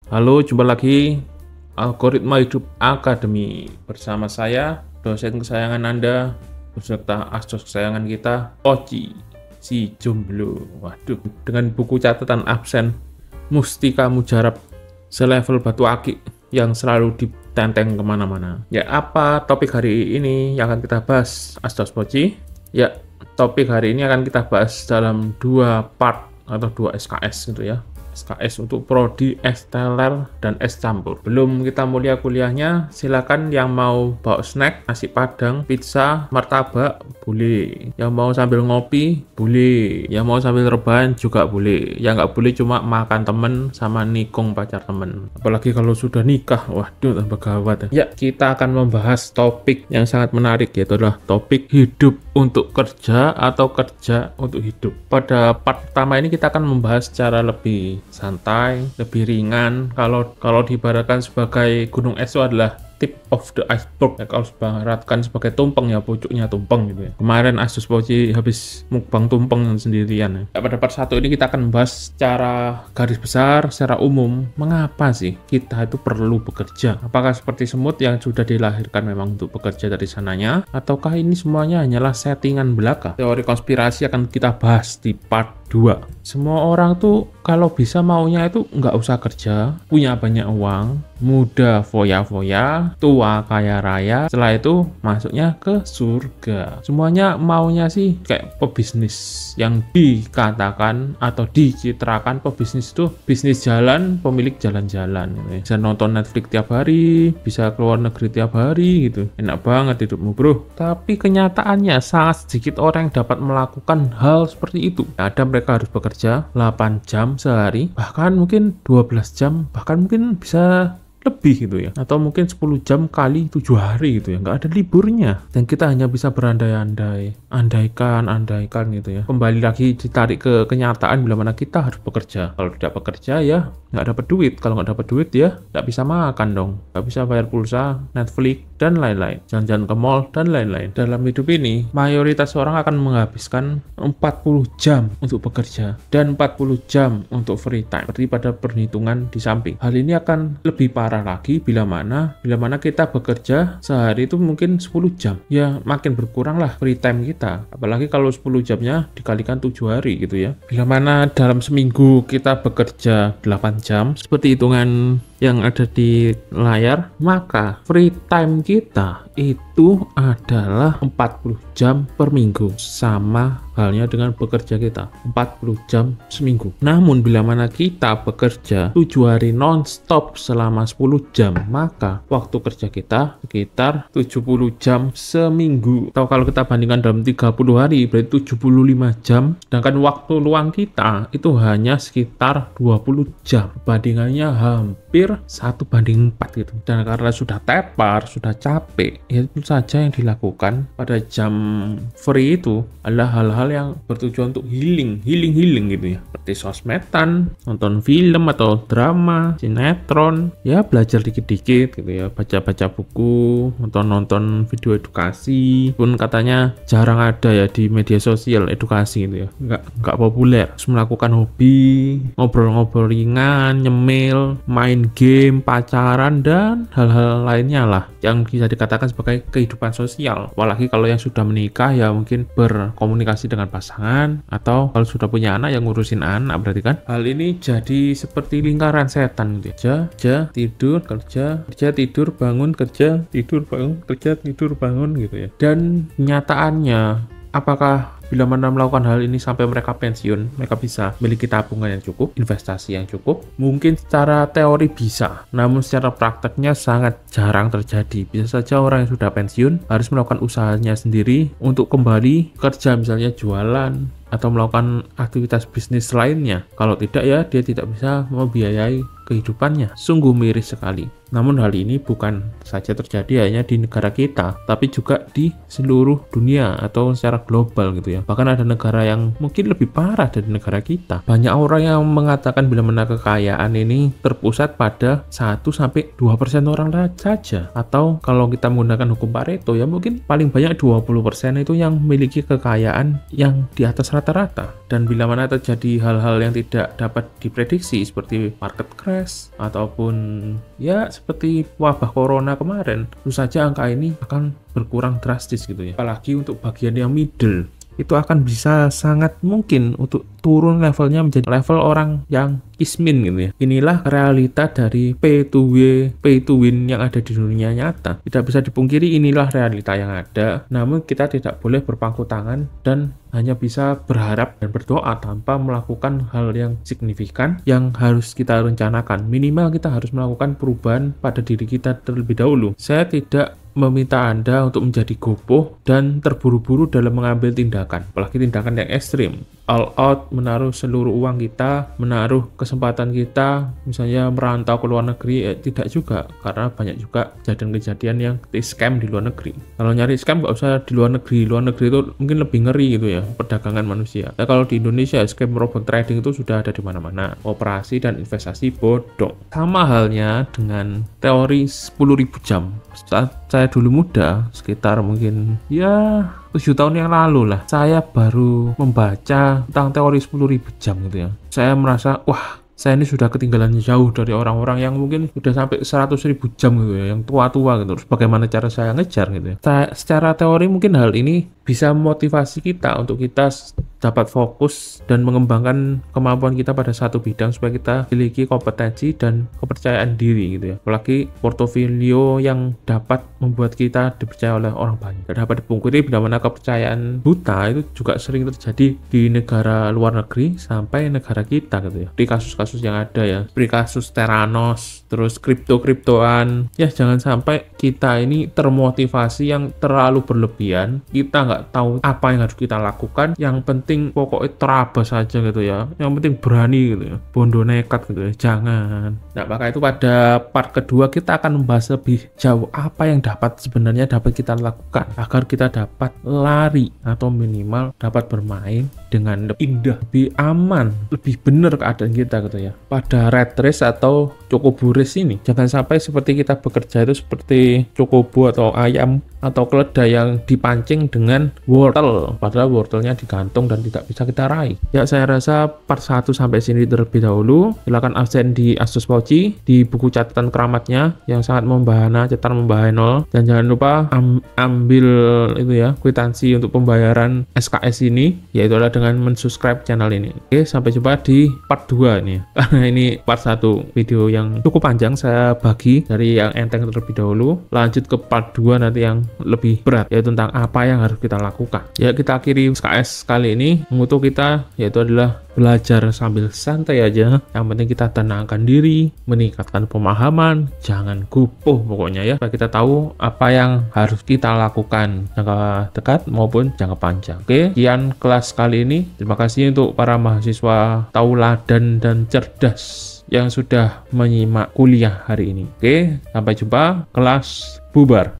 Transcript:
Halo, jumpa lagi Algoritma Hidup Academy bersama saya, dosen kesayangan Anda, beserta asdos kesayangan kita, Oci, si jomblo. Waduh, dengan buku catatan absen Mustika Mujarab selevel batu akik yang selalu ditenteng kemana-mana. Ya, apa topik hari ini yang akan kita bahas, asdos Oci? Ya, topik hari ini akan kita bahas dalam dua part atau dua SKS gitu ya. SKS untuk prodi, S teler, dan S campur. Belum kita mulai kuliahnya, silakan yang mau bawa snack, nasi padang, pizza, martabak, boleh. Yang mau sambil ngopi, boleh. Yang mau sambil rebahan juga boleh. Yang nggak boleh cuma makan temen sama nikung pacar temen. Apalagi kalau sudah nikah, waduh tambah gawat. Ya, kita akan membahas topik yang sangat menarik, yaitu adalah topik hidup untuk kerja atau kerja untuk hidup. Pada part pertama ini kita akan membahas secara lebih santai, lebih ringan. Kalau diibaratkan sebagai gunung es itu adalah tip of the iceberg. Ya, kalau diibaratkan sebagai tumpeng ya, pucuknya tumpeng gitu ya. Kemarin Asus Poci habis mukbang tumpeng sendirian ya. Pada part 1 ini kita akan membahas secara garis besar, secara umum, mengapa sih kita itu perlu bekerja? Apakah seperti semut yang sudah dilahirkan memang untuk bekerja dari sananya, ataukah ini semuanya hanyalah settingan belaka? Teori konspirasi akan kita bahas di part 2. Semua orang tuh kalau bisa maunya itu nggak usah kerja, punya banyak uang, muda foya-foya, tua kaya raya, setelah itu masuknya ke surga. Semuanya maunya sih kayak pebisnis yang dikatakan atau dicitrakan pebisnis itu bisnis jalan, pemilik jalan-jalan gitu ya. Bisa nonton Netflix tiap hari, bisa keluar negeri tiap hari gitu. Enak banget hidupmu bro. Tapi kenyataannya sangat sedikit orang yang dapat melakukan hal seperti itu. Ada mereka harus bekerja 8 jam sehari, bahkan mungkin 12 jam, bahkan mungkin bisa lebih gitu ya, atau mungkin 10 jam kali 7 hari gitu ya, nggak ada liburnya, dan kita hanya bisa berandai-andai, andaikan gitu ya. Kembali lagi ditarik ke kenyataan bila mana kita harus bekerja. Kalau tidak bekerja ya nggak dapat duit, kalau nggak dapat duit ya nggak bisa makan dong, nggak bisa bayar pulsa, Netflix, dan lain-lain, jalan-jalan ke mall, dan lain-lain. Dalam hidup ini, mayoritas orang akan menghabiskan 40 jam untuk bekerja, dan 40 jam untuk free time, seperti pada perhitungan di samping. Hal ini akan lebih parah lagi bila mana kita bekerja sehari itu mungkin 10 jam. Ya, makin berkurang lah free time kita. Apalagi kalau 10 jamnya dikalikan 7 hari gitu ya. Bila mana dalam seminggu kita bekerja 8 jam, seperti hitungan yang ada di layar, maka free time kita itu adalah 40 jam per minggu, sama halnya dengan bekerja kita 40 jam seminggu. Namun bila mana kita bekerja 7 hari non-stop selama 10 jam, maka waktu kerja kita sekitar 70 jam seminggu. Atau kalau kita bandingkan dalam 30 hari berarti 75 jam, sedangkan waktu luang kita itu hanya sekitar 20 jam. Bandingannya hampir 1:4 gitu. Dan karena sudah tepar, sudah capek, ya itu saja yang dilakukan pada jam free itu adalah hal-hal yang bertujuan untuk healing gitu ya, seperti sosmedan, nonton film atau drama, sinetron, ya belajar dikit-dikit gitu ya, baca-baca buku, nonton video edukasi, pun katanya jarang ada ya di media sosial edukasi gitu ya, nggak populer. Terus melakukan hobi, ngobrol-ngobrol ringan, nyemil, main game, pacaran, dan hal-hal lainnya lah yang bisa dikatakan sebagai kehidupan sosial. Apalagi kalau yang sudah menikah ya mungkin berkomunikasi dengan pasangan, atau kalau sudah punya anak yang ngurusin anak, berarti kan hal ini jadi seperti lingkaran setan gitu. Kerja, tidur, kerja, tidur, bangun, kerja, tidur, bangun, kerja, tidur, bangun gitu ya. Dan kenyataannya, apakah bila mana melakukan hal ini sampai mereka pensiun, mereka bisa memiliki tabungan yang cukup, investasi yang cukup? Mungkin secara teori bisa, namun secara prakteknya sangat jarang terjadi. Bisa saja orang yang sudah pensiun harus melakukan usahanya sendiri untuk kembali kerja, misalnya jualan atau melakukan aktivitas bisnis lainnya. Kalau tidak ya dia tidak bisa membiayai kehidupannya. Sungguh miris sekali. Namun hal ini bukan saja terjadi hanya di negara kita, tapi juga di seluruh dunia atau secara global gitu ya. Bahkan ada negara yang mungkin lebih parah dari negara kita. Banyak orang yang mengatakan bila mana kekayaan ini terpusat pada 1-2% orang saja. Atau kalau kita menggunakan hukum Pareto ya mungkin paling banyak 20% itu yang memiliki kekayaan yang di atas rata-rata. Dan bila mana terjadi hal-hal yang tidak dapat diprediksi seperti market crash, stres ataupun ya seperti wabah corona kemarin, tentu saja angka ini akan berkurang drastis gitu ya. Apalagi untuk bagian yang middle, itu akan bisa sangat mungkin untuk turun levelnya menjadi level orang yang ismin gitu ya. Inilah realita dari pay to win yang ada di dunia nyata. Tidak bisa dipungkiri inilah realita yang ada. Namun kita tidak boleh berpangku tangan dan hanya bisa berharap dan berdoa tanpa melakukan hal yang signifikan yang harus kita rencanakan. Minimal kita harus melakukan perubahan pada diri kita terlebih dahulu. Saya tidak meminta Anda untuk menjadi gopoh dan terburu-buru dalam mengambil tindakan, apalagi tindakan yang ekstrim. All out, menaruh seluruh uang kita, menaruh kesempatan kita, misalnya merantau ke luar negeri, tidak juga, karena banyak juga kejadian-kejadian yang scam di luar negeri. Kalau nyari scam nggak usah di luar negeri itu mungkin lebih ngeri gitu ya, perdagangan manusia. Nah, kalau di Indonesia scam robot trading itu sudah ada di mana-mana, operasi dan investasi bodong. Sama halnya dengan teori 10.000 jam. Saat saya dulu muda, sekitar mungkin ya 7 tahun yang lalu lah, saya baru membaca tentang teori 10.000 jam gitu ya. Saya merasa, wah, saya ini sudah ketinggalan jauh dari orang-orang yang mungkin sudah sampai 100.000 jam gitu ya, yang tua-tua gitu. Terus bagaimana cara saya ngejar gitu ya. Secara teori mungkin hal ini bisa memotivasi kita untuk kita dapat fokus dan mengembangkan kemampuan kita pada satu bidang supaya kita memiliki kompetensi dan kepercayaan diri gitu ya. Apalagi portofolio yang dapat membuat kita dipercaya oleh orang banyak. Dan dapat dipungkiri bila mana kepercayaan buta itu juga sering terjadi di negara luar negeri sampai negara kita gitu ya. Di kasus-kasus yang ada ya, seperti kasus Theranos, terus kripto-kriptoan. Ya jangan sampai kita ini termotivasi yang terlalu berlebihan. Kita nggak tahu apa yang harus kita lakukan. Yang penting pokoknya terabas saja gitu ya. Yang penting berani gitu ya. Bondo nekat gitu ya. Jangan. Nah, maka itu pada part kedua kita akan membahas lebih jauh apa yang sebenarnya dapat kita lakukan agar kita dapat lari atau minimal dapat bermain dengan lebih indah, lebih aman, lebih benar keadaan kita gitu ya. Pada rat race atau chocobo race ini jangan sampai seperti kita bekerja itu seperti chocobo atau ayam atau keledai yang dipancing dengan wortel, padahal wortelnya digantung dan tidak bisa kita raih. Ya, saya rasa part 1 sampai sini terlebih dahulu. Silakan absen di Asus Poci di buku catatan keramatnya yang sangat membahana, catatan membahana, dan jangan lupa ambil itu ya, kwitansi untuk pembayaran SKS ini, yaitu adalah dengan mensubscribe channel ini. Oke, sampai jumpa di part 2 ini. Karena ini part 1 video yang cukup panjang, saya bagi dari yang enteng terlebih dahulu, lanjut ke part 2 nanti yang lebih berat, yaitu tentang apa yang harus kita lakukan. Ya, kita akhiri SKS kali ini. Mutu kita yaitu adalah belajar sambil santai aja. Yang penting kita tenangkan diri, meningkatkan pemahaman, jangan gopoh pokoknya ya, supaya kita tahu apa yang harus kita lakukan jangka dekat maupun jangka panjang. Oke, sekian kelas kali ini. Terima kasih untuk para mahasiswa tauladan dan cerdas yang sudah menyimak kuliah hari ini. Oke, sampai jumpa. Kelas bubar.